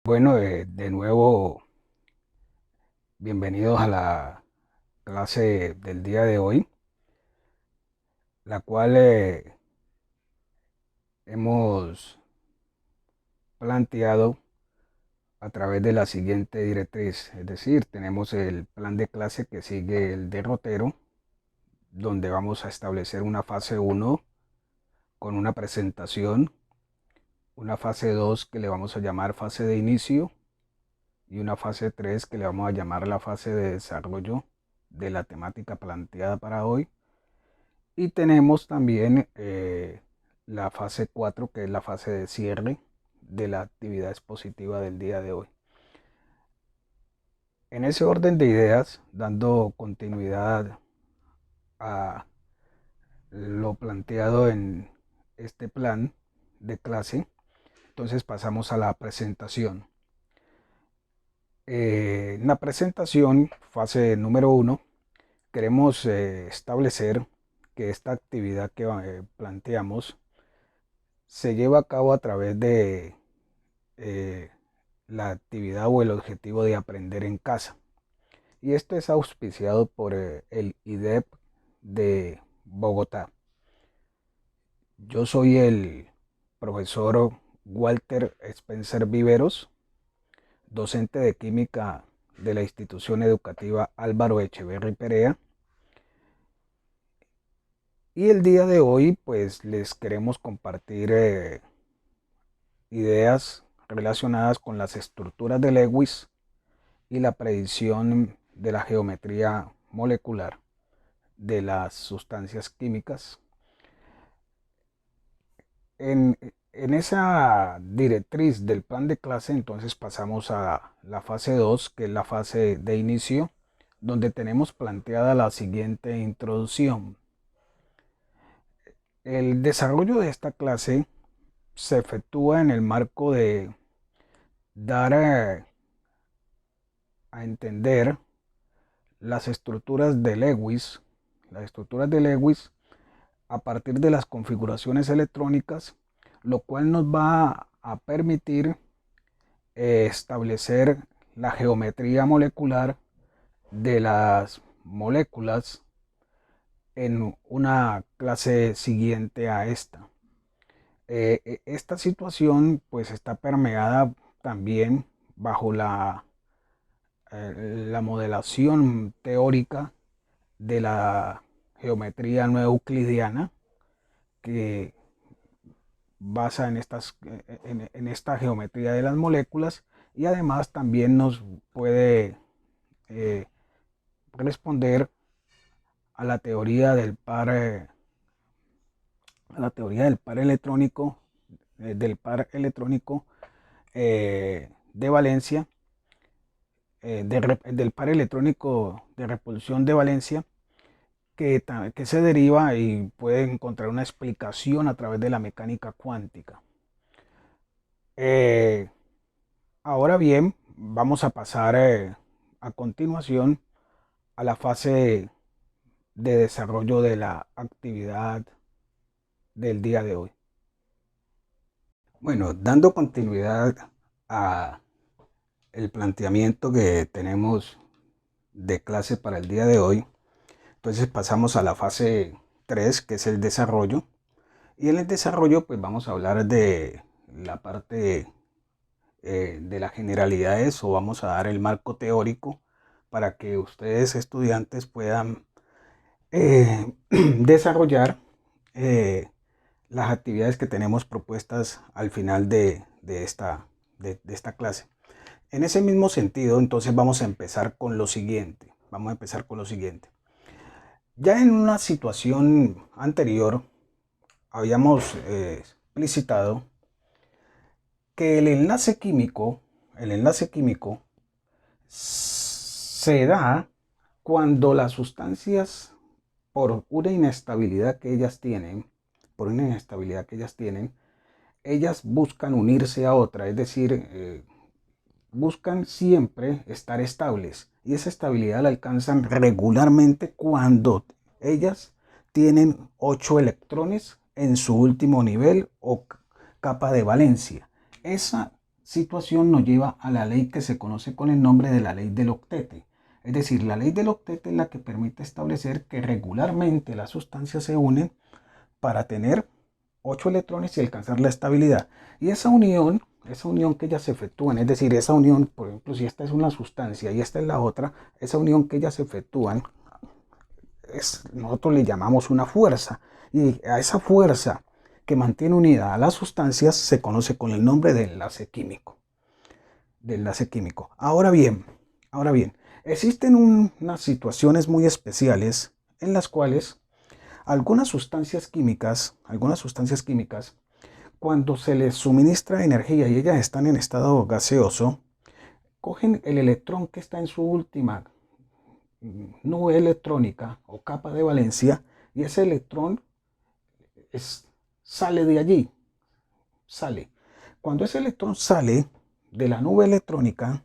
Bueno, de nuevo, bienvenidos a la clase del día de hoy, la cual hemos planteado a través de la siguiente directriz. Es decir, tenemos el plan de clase que sigue el derrotero, donde vamos a establecer una fase uno con una presentación, una fase 2 que le vamos a llamar fase de inicio y una fase 3 que le vamos a llamar la fase de desarrollo de la temática planteada para hoy. Y tenemos también la fase 4 que es la fase de cierre de la actividad expositiva del día de hoy. En ese orden de ideas, dando continuidad a lo planteado en este plan de clase, entonces pasamos a la presentación. En la presentación, fase número 1, queremos establecer que esta actividad que planteamos se lleva a cabo a través de eh, la actividad o el objetivo de aprender en casa. Y esto es auspiciado por el IDEP de Bogotá. Yo soy el profesor Walter Spencer Viveros, docente de química de la institución educativa Álvaro Echeverry Perea. Y el día de hoy pues les queremos compartir ideas relacionadas con las estructuras de Lewis y la predicción de la geometría molecular de las sustancias químicas. En esa directriz del plan de clase, entonces pasamos a la fase 2, que es la fase de inicio, donde tenemos planteada la siguiente introducción. El desarrollo de esta clase se efectúa en el marco de dar a entender las estructuras de Lewis a partir de las configuraciones electrónicas, lo cual nos va a permitir establecer la geometría molecular de las moléculas en una clase siguiente a esta. Esta situación pues está permeada también bajo la modelación teórica de la geometría no euclidiana, que basa en esta geometría de las moléculas, y además también nos puede eh, responder a la teoría del par, a la teoría del par electrónico de valencia, del par electrónico de repulsión de valencia, que se deriva y puede encontrar una explicación a través de la mecánica cuántica. Eh, Ahora bien, vamos a pasar a continuación a la fase de desarrollo de la actividad del día de hoy. Bueno, dando continuidad a el planteamiento que tenemos de clase para el día de hoy, entonces pasamos a la fase 3, que es el desarrollo. Y en el desarrollo pues vamos a hablar de la parte de las generalidades, o vamos a dar el marco teórico para que ustedes estudiantes puedan desarrollar las actividades que tenemos propuestas al final de esta clase. En ese mismo sentido, entonces vamos a empezar con lo siguiente. Ya en una situación anterior habíamos explicitado que el enlace químico se da cuando las sustancias, por una inestabilidad que ellas tienen, ellas buscan unirse a otra, es decir, buscan siempre estar estables, y esa estabilidad la alcanzan regularmente cuando ellas tienen 8 electrones en su último nivel o capa de valencia. Esa situación nos lleva a la ley que se conoce con el nombre de la ley del octete. Es decir, la ley del octete es la que permite establecer que regularmente las sustancias se unen para tener 8 electrones y alcanzar la estabilidad. Y esa unión que ellas se efectúan, es decir, esa unión, por ejemplo, si esta es una sustancia y esta es la otra, esa unión que ellas se efectúan, nosotros le llamamos una fuerza. Y a esa fuerza que mantiene unida a las sustancias se conoce con el nombre de enlace químico. Ahora bien, existen unas situaciones muy especiales en las cuales algunas sustancias químicas, cuando se les suministra energía y ellas están en estado gaseoso, cogen el electrón que está en su última nube electrónica o capa de valencia y ese electrón sale de allí, sale. Cuando ese electrón sale de la nube electrónica,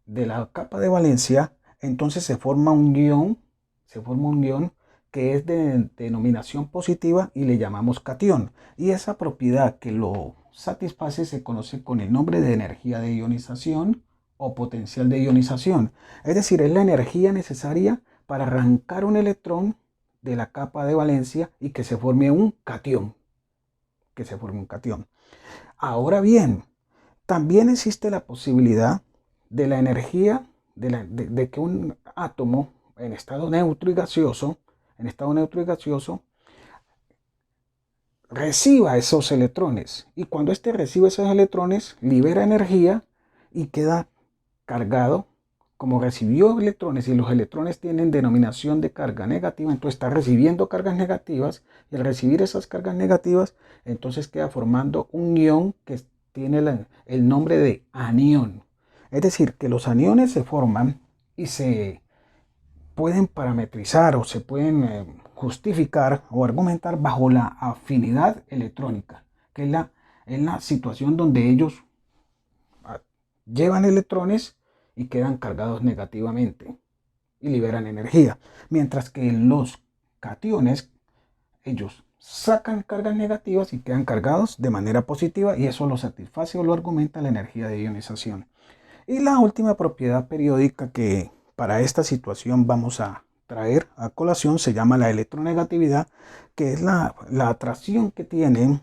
de la capa de valencia, entonces se forma un ion que es de denominación positiva y le llamamos catión. Y esa propiedad que lo satisface se conoce con el nombre de energía de ionización o potencial de ionización. Es decir, es la energía necesaria para arrancar un electrón de la capa de valencia y que se forme un catión. Ahora bien, también existe la posibilidad de la energía de que un átomo en estado neutro y gaseoso, reciba esos electrones. Y cuando éste recibe esos electrones, libera energía y queda cargado. Como recibió electrones y los electrones tienen denominación de carga negativa, entonces está recibiendo cargas negativas y al recibir esas cargas negativas, entonces queda formando un ion que tiene el nombre de anión. Es decir, que los aniones se forman y se pueden parametrizar o se pueden justificar o argumentar bajo la afinidad electrónica, que es la situación donde ellos llevan electrones y quedan cargados negativamente y liberan energía. Mientras que los cationes, ellos sacan cargas negativas y quedan cargados de manera positiva y eso lo satisface o lo argumenta la energía de ionización. Y la última propiedad periódica que para esta situación vamos a traer a colación se llama la electronegatividad, que es la atracción que tienen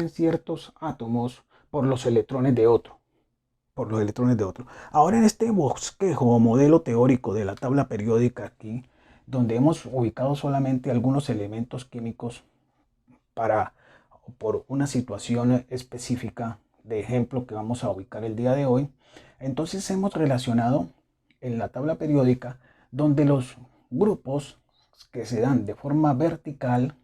ciertos átomos por los electrones de otro. Ahora en este bosquejo o modelo teórico de la tabla periódica aquí, donde hemos ubicado solamente algunos elementos químicos por una situación específica de ejemplo que vamos a ubicar el día de hoy, entonces hemos relacionado en la tabla periódica donde los grupos que se dan de forma vertical,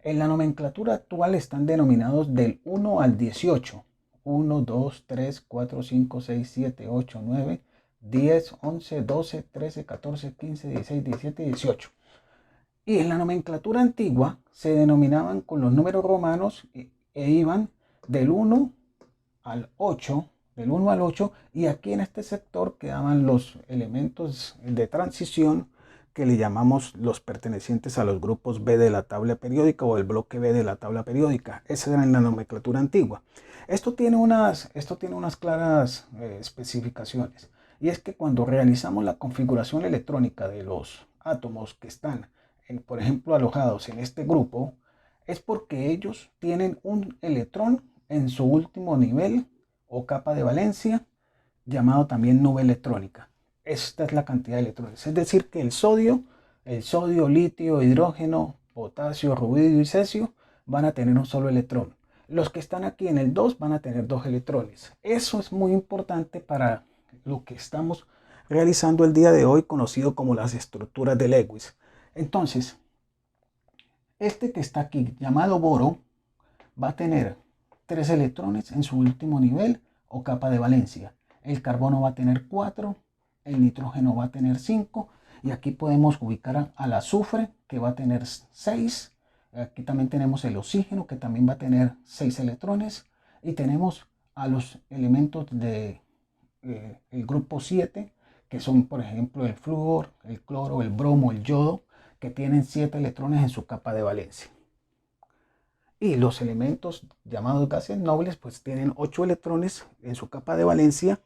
en la nomenclatura actual están denominados del 1 al 18. 1, 2, 3, 4, 5, 6, 7, 8, 9, 10, 11, 12, 13, 14, 15, 16, 17 y 18. Y en la nomenclatura antigua se denominaban con los números romanos e iban del 1 al 8, y aquí en este sector quedaban los elementos de transición que le llamamos los pertenecientes a los grupos B de la tabla periódica o el bloque B de la tabla periódica. Esa era en la nomenclatura antigua. Esto tiene unas claras especificaciones, y es que cuando realizamos la configuración electrónica de los átomos que están, por ejemplo, alojados en este grupo, es porque ellos tienen un electrón en su último nivel o capa de valencia, llamado también nube electrónica. Esta es la cantidad de electrones. Es decir, que el sodio, litio, hidrógeno, potasio, rubidio y cesio van a tener un solo electrón. Los que están aquí en el 2 van a tener 2 electrones. Eso es muy importante para lo que estamos realizando el día de hoy, conocido como las estructuras de Lewis. Entonces, este que está aquí, llamado boro, va a tener 3 electrones en su último nivel o capa de valencia. El carbono va a tener 4, el nitrógeno va a tener 5, y aquí podemos ubicar al azufre, que va a tener 6. Aquí también tenemos el oxígeno, que también va a tener 6 electrones, y tenemos a los elementos del grupo 7, que son por ejemplo el flúor, el cloro, el bromo, el yodo, que tienen 7 electrones en su capa de valencia. Y los elementos llamados gases nobles pues tienen 8 electrones en su capa de valencia,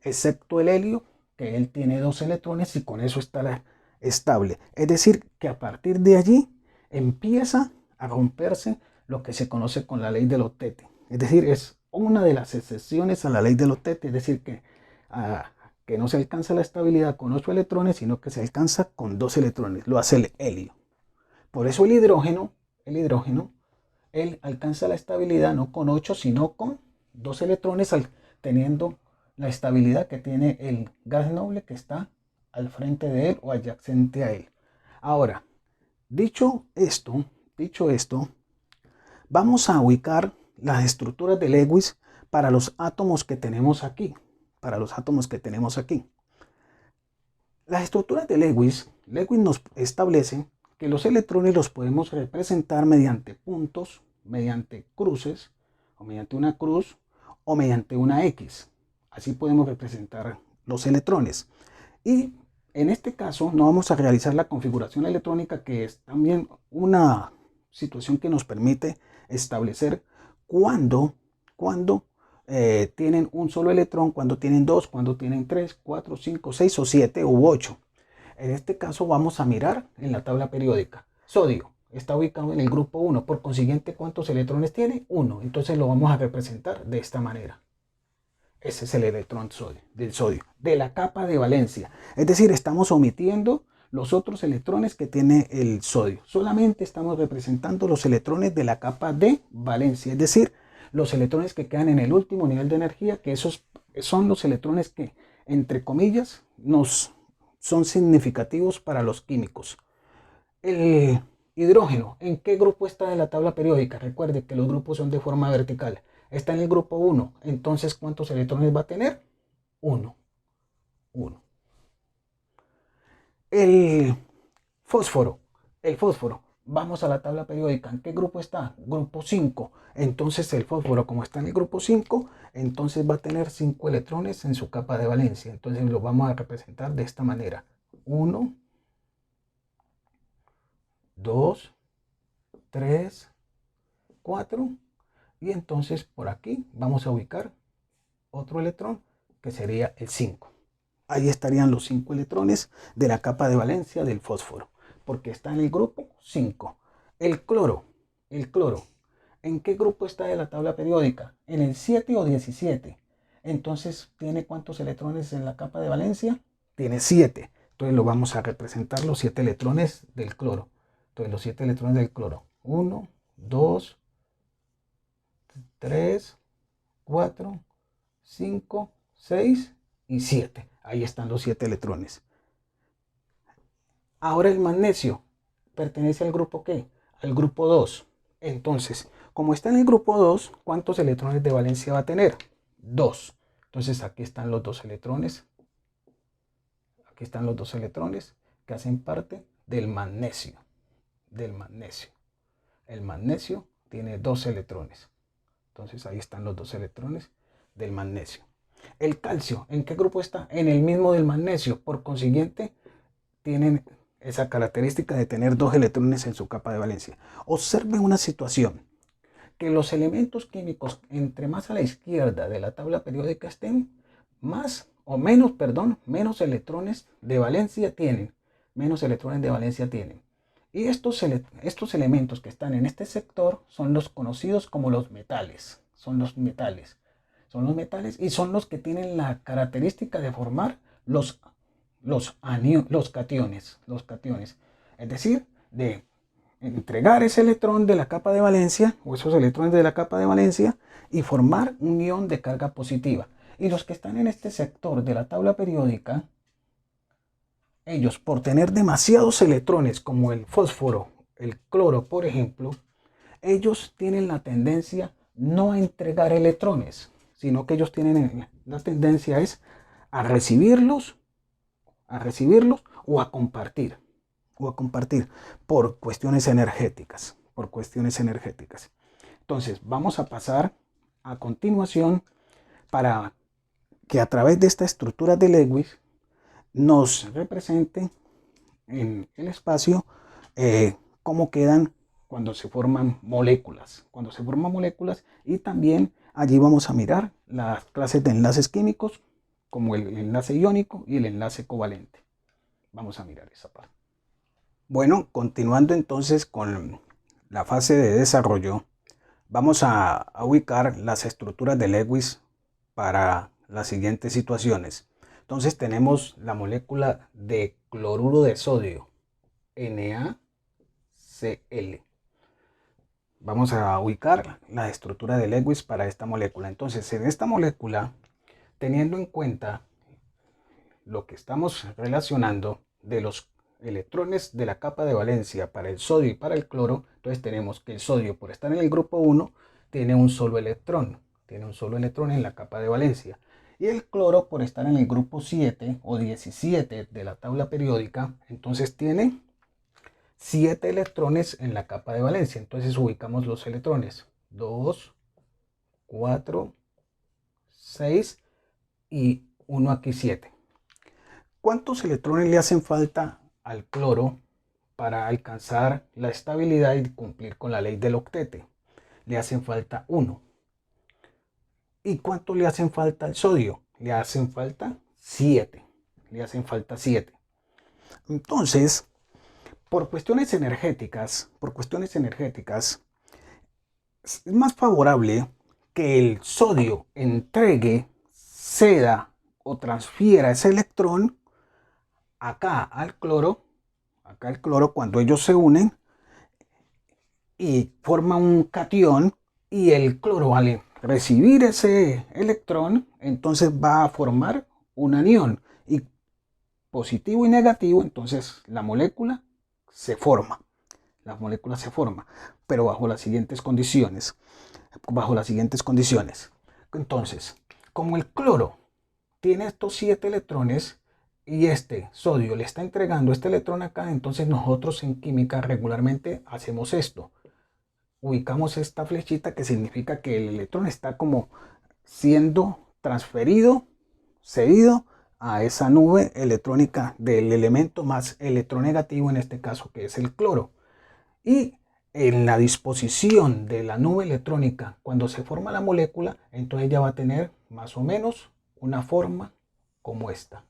excepto el helio, que él tiene 2 electrones y con eso está estable. Es decir, que a partir de allí empieza a romperse lo que se conoce con la ley del octete. Es decir, es una de las excepciones a la ley del octete, es decir, que no se alcanza la estabilidad con 8 electrones, sino que se alcanza con 2 electrones. Lo hace el helio. Por eso el hidrógeno, él alcanza la estabilidad no con 8, sino con 2 electrones, teniendo la estabilidad que tiene el gas noble que está al frente de él o adyacente a él. Ahora, dicho esto, vamos a ubicar las estructuras de Lewis para los átomos que tenemos aquí. Las estructuras de Lewis nos establece que los electrones los podemos representar mediante puntos, mediante cruces, o mediante una cruz, o mediante una X. Así podemos representar los electrones. Y en este caso no vamos a realizar la configuración electrónica, que es también una situación que nos permite establecer cuándo tienen un solo electrón, cuando tienen 2, cuando tienen 3, 4, 5, 6 o 7 u 8. En este caso vamos a mirar en la tabla periódica. Sodio está ubicado en el grupo 1, por consiguiente, ¿cuántos electrones tiene? 1. Entonces lo vamos a representar de esta manera. Ese es el electrón del sodio, de la capa de valencia. Es decir, estamos omitiendo los otros electrones que tiene el sodio. Solamente estamos representando los electrones de la capa de valencia, es decir, los electrones que quedan en el último nivel de energía, que esos son los electrones que, entre comillas, son significativos para los químicos. El hidrógeno, ¿en qué grupo está de la tabla periódica? Recuerde que los grupos son de forma vertical. Está en el grupo 1. Entonces, ¿cuántos electrones va a tener? 1. El fósforo. Vamos a la tabla periódica. ¿En qué grupo está? Grupo 5. Entonces el fósforo, como está en el grupo 5, entonces va a tener 5 electrones en su capa de valencia. Entonces lo vamos a representar de esta manera. 1, 2, 3, 4. Y entonces por aquí vamos a ubicar otro electrón, que sería el 5. Ahí estarían los 5 electrones de la capa de valencia del fósforo, porque está en el grupo 5. El cloro. ¿En qué grupo está de la tabla periódica? ¿En el 7 o 17? Entonces, ¿tiene cuántos electrones en la capa de valencia? Tiene 7. Entonces lo vamos a representar los 7 electrones del cloro. Entonces los 7 electrones del cloro. 1, 2, 3, 4, 5, 6 y 7. Ahí están los 7 electrones. Ahora el magnesio pertenece al grupo ¿qué? Al grupo 2. Entonces, como está en el grupo 2, ¿cuántos electrones de valencia va a tener? 2. Entonces aquí están los 2 electrones. Aquí están los 2 electrones que hacen parte del magnesio. El magnesio tiene 2 electrones. Entonces ahí están los 2 electrones del magnesio. El calcio, ¿en qué grupo está? En el mismo del magnesio. Por consiguiente, tienen esa característica de tener 2 electrones en su capa de valencia. Observen una situación, que los elementos químicos, entre más a la izquierda de la tabla periódica estén, menos electrones de valencia tienen. Y estos elementos que están en este sector son los conocidos como los metales. Son los metales y son los que tienen la característica de formar los cationes. Es decir, de entregar ese electrón de la capa de valencia o esos electrones de la capa de valencia y formar un ion de carga positiva. Y los que están en este sector de la tabla periódica, ellos, por tener demasiados electrones, como el fósforo, el cloro, por ejemplo, ellos tienen la tendencia no a entregar electrones, sino que ellos tienen la tendencia es a recibirlos o a compartir por cuestiones energéticas. Entonces, vamos a pasar a continuación para que a través de esta estructura de Lewis nos represente en el espacio cómo quedan cuando se forman moléculas. Cuando se forman moléculas, y también allí vamos a mirar las clases de enlaces químicos como el enlace iónico y el enlace covalente. Vamos a mirar esa parte. Bueno, continuando entonces con la fase de desarrollo, vamos a ubicar las estructuras de Lewis para las siguientes situaciones. Entonces tenemos la molécula de cloruro de sodio, NaCl. Vamos a ubicar la estructura de Lewis para esta molécula. Entonces, en esta molécula, teniendo en cuenta lo que estamos relacionando de los electrones de la capa de valencia para el sodio y para el cloro, entonces tenemos que el sodio, por estar en el grupo 1, tiene un solo electrón en la capa de valencia. Y el cloro, por estar en el grupo 7 o 17 de la tabla periódica, entonces tiene 7 electrones en la capa de valencia. Entonces ubicamos los electrones: 2, 4, 6 y 1 aquí 7. ¿Cuántos electrones le hacen falta al cloro para alcanzar la estabilidad y cumplir con la ley del octete? Le hacen falta 1. ¿Y cuánto le hacen falta al sodio? Le hacen falta 7. Entonces, por cuestiones energéticas, es más favorable que el sodio entregue, ceda o transfiera ese electrón acá al cloro, cuando ellos se unen y forman un catión, y el cloro, al recibir ese electrón, entonces va a formar un anión, y positivo y negativo, entonces la molécula se forma. Pero bajo las siguientes condiciones. Entonces, como el cloro tiene estos 7 electrones y este sodio le está entregando este electrón acá, entonces nosotros en química regularmente hacemos esto. Ubicamos esta flechita, que significa que el electrón está como siendo transferido, cedido a esa nube electrónica del elemento más electronegativo, en este caso, que es el cloro. Y en la disposición de la nube electrónica, cuando se forma la molécula, entonces ya va a tener más o menos una forma como esta.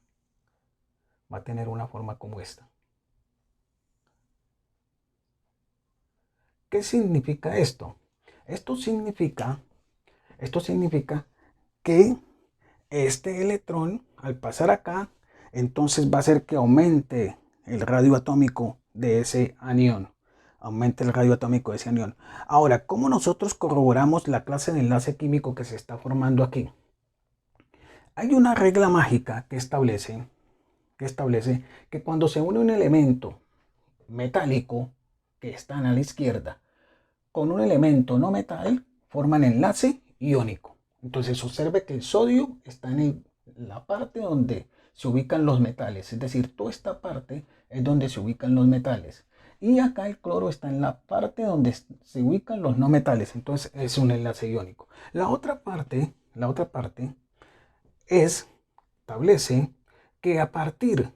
¿Qué significa esto? Esto significa que este electrón, al pasar acá, entonces va a hacer que aumente el radio atómico de ese anión. Ahora, ¿cómo nosotros corroboramos la clase de enlace químico que se está formando aquí? Hay una regla mágica que establece que cuando se une un elemento metálico que están a la izquierda con un elemento no metal, forman enlace iónico. Entonces observe que el sodio está en la parte donde se ubican los metales, es decir, toda esta parte es donde se ubican los metales, y acá el cloro está en la parte donde se ubican los no metales, entonces es un enlace iónico. La otra parte establece que a partir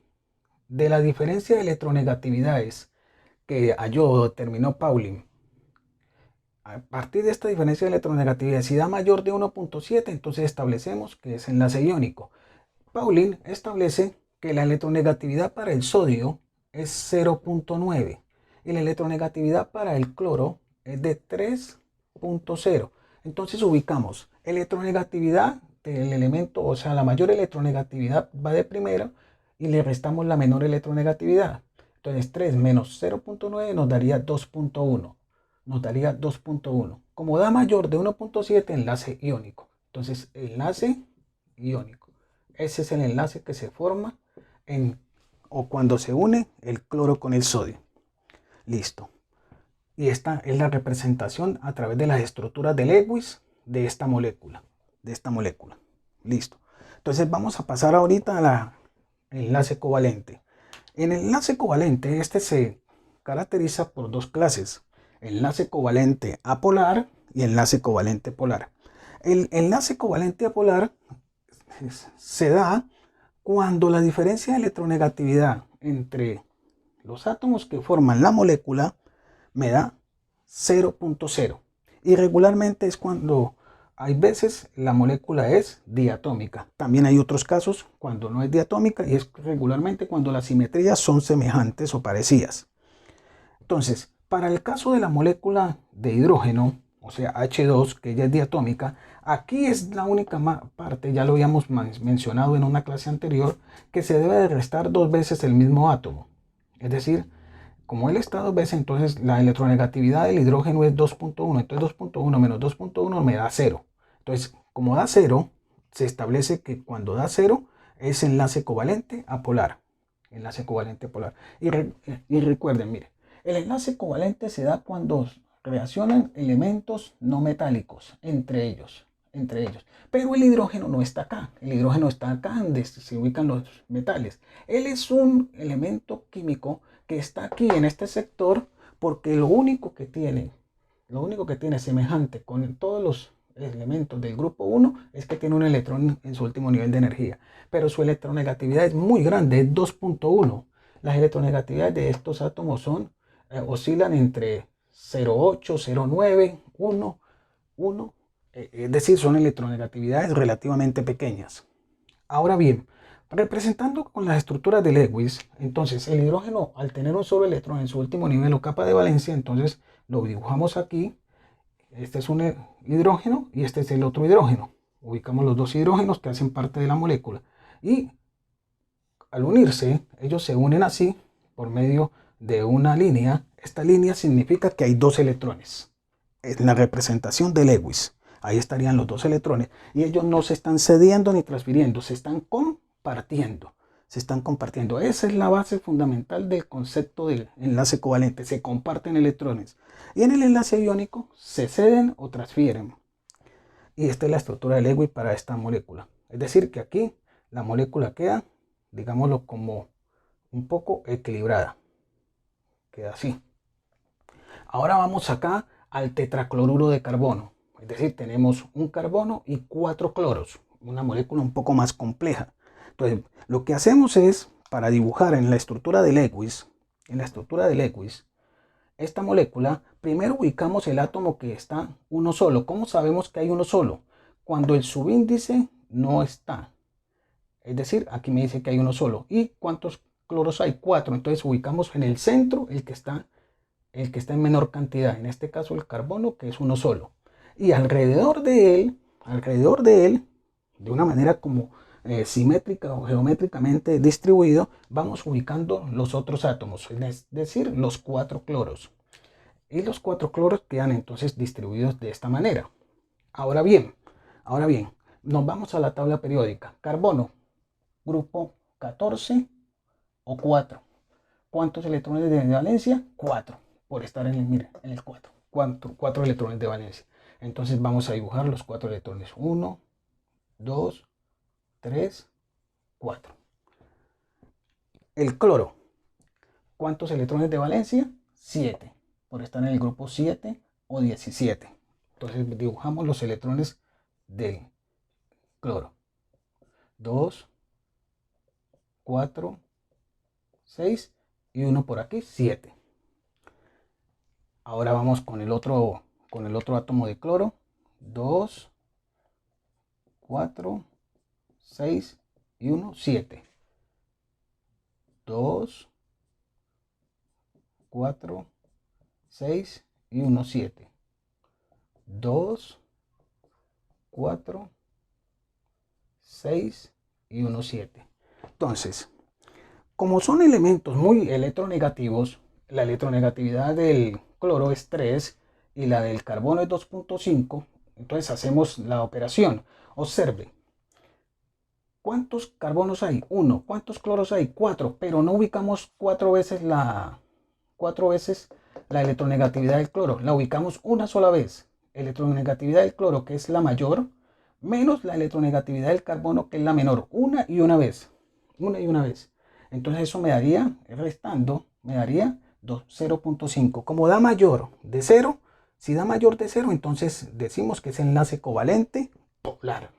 de la diferencia de electronegatividades que halló, determinó Pauling, a partir de esta diferencia de electronegatividad, si da mayor de 1.7, entonces establecemos que es enlace iónico. Pauling establece que la electronegatividad para el sodio es 0.9 y la electronegatividad para el cloro es de 3.0. Entonces ubicamos electronegatividad del elemento, o sea, la mayor electronegatividad va de primero y le restamos la menor electronegatividad. Entonces 3 menos 0.9 nos daría 2.1. Como da mayor de 1.7, enlace iónico. Entonces, enlace iónico. Ese es el enlace que se forma cuando se une el cloro con el sodio. Listo. Y esta es la representación a través de las estructuras de Lewis de esta molécula. Listo. Entonces vamos a pasar ahorita al enlace covalente. En el enlace covalente, este se caracteriza por dos clases: enlace covalente apolar y enlace covalente polar. El enlace covalente apolar se da cuando la diferencia de electronegatividad entre los átomos que forman la molécula me da 0.0. Y regularmente es cuando hay veces la molécula es diatómica. También hay otros casos cuando no es diatómica y es regularmente cuando las simetrías son semejantes o parecidas. Entonces, para el caso de la molécula de hidrógeno, o sea H2, que ella es diatómica, aquí es la única parte, ya lo habíamos mencionado en una clase anterior, que se debe de restar dos veces el mismo átomo. Es decir, como él está dos veces, entonces la electronegatividad del hidrógeno es 2.1. Entonces 2.1 menos 2.1 me da 0. Entonces, como da 0, se establece que cuando da 0 es enlace covalente a polar. Enlace covalente polar. Y recuerden, mire, el enlace covalente se da cuando reaccionan elementos no metálicos entre ellos. Pero el hidrógeno no está acá. El hidrógeno está acá donde se ubican los metales. Él es un elemento químico que está aquí en este sector porque lo único que tiene semejante con todos los elementos del grupo 1 es que tiene un electrón en su último nivel de energía, pero su electronegatividad es muy grande, es 2.1. Las electronegatividades de estos átomos oscilan entre 0.8, 0.9, 1, 1, es decir, son electronegatividades relativamente pequeñas. Ahora bien, representando con las estructuras de Lewis, entonces el hidrógeno al tener un solo electrón en su último nivel o capa de valencia, entonces lo dibujamos aquí. Este es un hidrógeno y este es el otro hidrógeno. Ubicamos los dos hidrógenos que hacen parte de la molécula. Y al unirse, ellos se unen así por medio de una línea. Esta línea significa que hay dos electrones. En la representación de Lewis, ahí estarían los dos electrones. Y ellos no se están cediendo ni transfiriendo, se están compartiendo. Esa es la base fundamental del concepto del enlace covalente. Se comparten electrones. Y en el enlace iónico se ceden o transfieren. Y esta es la estructura de Lewis para esta molécula. Es decir, que aquí la molécula queda, digámoslo, como un poco equilibrada. Queda así. Ahora vamos acá al tetracloruro de carbono. Es decir, tenemos un carbono y 4 cloros. Una molécula un poco más compleja. Entonces, lo que hacemos es, para dibujar en la estructura de Lewis, esta molécula, primero ubicamos el átomo que está uno solo. ¿Cómo sabemos que hay uno solo? Cuando el subíndice no está. Es decir, aquí me dice que hay uno solo. ¿Y cuántos cloros hay? 4. Entonces ubicamos en el centro el que está en menor cantidad. En este caso el carbono, que es uno solo. Y alrededor de él, de una manera como simétrica o geométricamente distribuido, vamos ubicando los otros átomos, es decir, los 4 cloros. Y los 4 cloros quedan entonces distribuidos de esta manera. Ahora bien, nos vamos a la tabla periódica. Carbono, grupo 14 o 4. ¿Cuántos electrones de valencia? 4, por estar en el 4. 4 electrones de valencia. Entonces vamos a dibujar los 4 electrones. 1, 2, 3, 4. El cloro, ¿cuántos electrones de valencia? 7, por estar en el grupo 7 o 17. Entonces dibujamos los electrones del cloro. 2, 4, 6 y 1 por aquí, 7. Ahora vamos con el otro átomo de cloro. 2, 4, 6 y 1, 7. 2, 4, 6 y 1, 7. 2, 4, 6 y 1, 7. Entonces, como son elementos muy electronegativos, la electronegatividad del cloro es 3 y la del carbono es 2.5, entonces hacemos la operación. Observe, ¿cuántos carbonos hay? 1. ¿Cuántos cloros hay? 4, pero no ubicamos 4 veces la electronegatividad del cloro, la ubicamos una sola vez. Electronegatividad del cloro, que es la mayor, menos la electronegatividad del carbono, que es la menor, una y una vez. Entonces eso me daría, restando, me daría 0.5. Como da mayor de 0, si da mayor de 0, entonces decimos que es enlace covalente polar.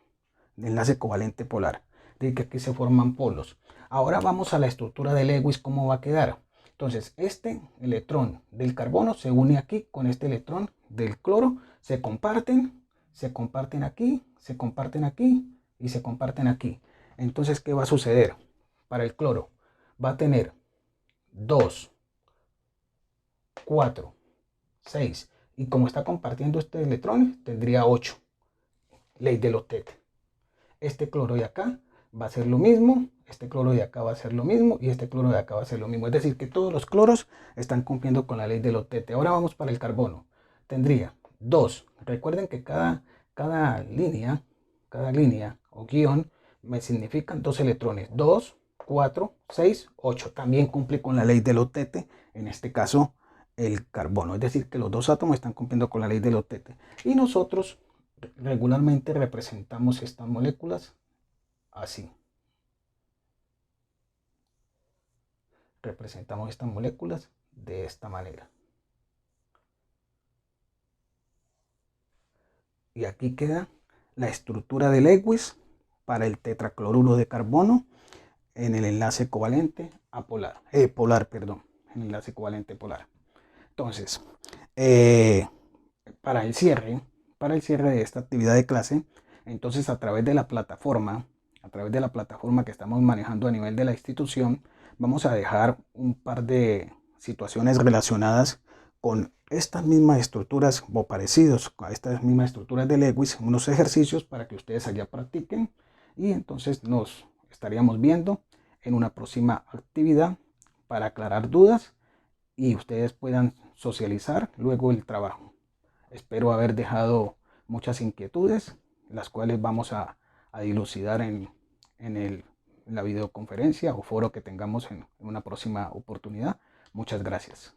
De que aquí se forman polos. Ahora vamos a la estructura de Lewis, ¿cómo va a quedar? Entonces, este electrón del carbono se une aquí con este electrón del cloro, se comparten aquí, se comparten aquí y se comparten aquí. Entonces, ¿qué va a suceder? Para el cloro va a tener 2, 4, 6 y como está compartiendo este electrón, tendría 8. Ley del octeto. Este cloro de acá va a ser lo mismo, este cloro de acá va a ser lo mismo y este cloro de acá va a ser lo mismo. Es decir, que todos los cloros están cumpliendo con la ley del octeto. Ahora vamos para el carbono. Tendría 2. Recuerden que cada línea o guión me significan 2 electrones. 2, 4, 6, 8. También cumple con la ley del octeto, en este caso el carbono. Es decir, que los dos átomos están cumpliendo con la ley del octeto. Y nosotros regularmente representamos estas moléculas así. Representamos estas moléculas de esta manera. Y aquí queda la estructura de Lewis para el tetracloruro de carbono en el enlace covalente polar, en el enlace covalente polar. Entonces, para el cierre de esta actividad de clase, entonces a través de la plataforma que estamos manejando a nivel de la institución, vamos a dejar un par de situaciones relacionadas con estas mismas estructuras o parecidos a estas mismas estructuras de Lewis, unos ejercicios para que ustedes allá practiquen y entonces nos estaríamos viendo en una próxima actividad para aclarar dudas y ustedes puedan socializar luego el trabajo. Espero haber dejado muchas inquietudes, las cuales vamos a dilucidar en la videoconferencia o foro que tengamos en una próxima oportunidad. Muchas gracias.